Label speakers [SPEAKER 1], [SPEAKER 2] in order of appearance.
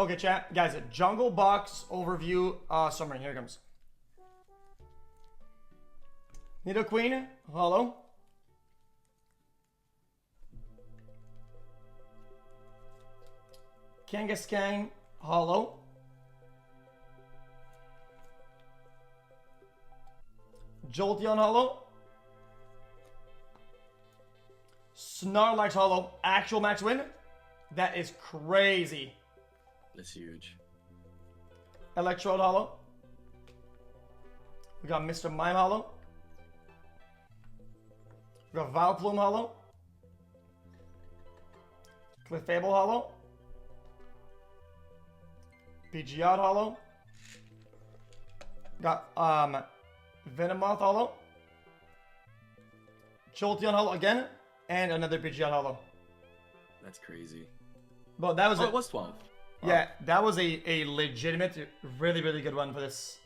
[SPEAKER 1] Okay, chat. Guys, Jungle Box overview summary. Here it comes. Nido Queen, hello. Kangaskang, hello. Jolteon, hello. Snorlax, hello. Actual max win? That is crazy.
[SPEAKER 2] That's huge.
[SPEAKER 1] Electrode, hollow. We got Mr. Mime, hollow. We got Vileplume, hollow. Clefable, hollow. Pidgeot, hollow. Got Venomoth, hollow. Jolteon, hollow again, and another Pidgeot, hollow.
[SPEAKER 2] That's crazy.
[SPEAKER 1] Well, that was
[SPEAKER 2] it was 12.
[SPEAKER 1] Yeah, that was a legitimate, really, really good one for this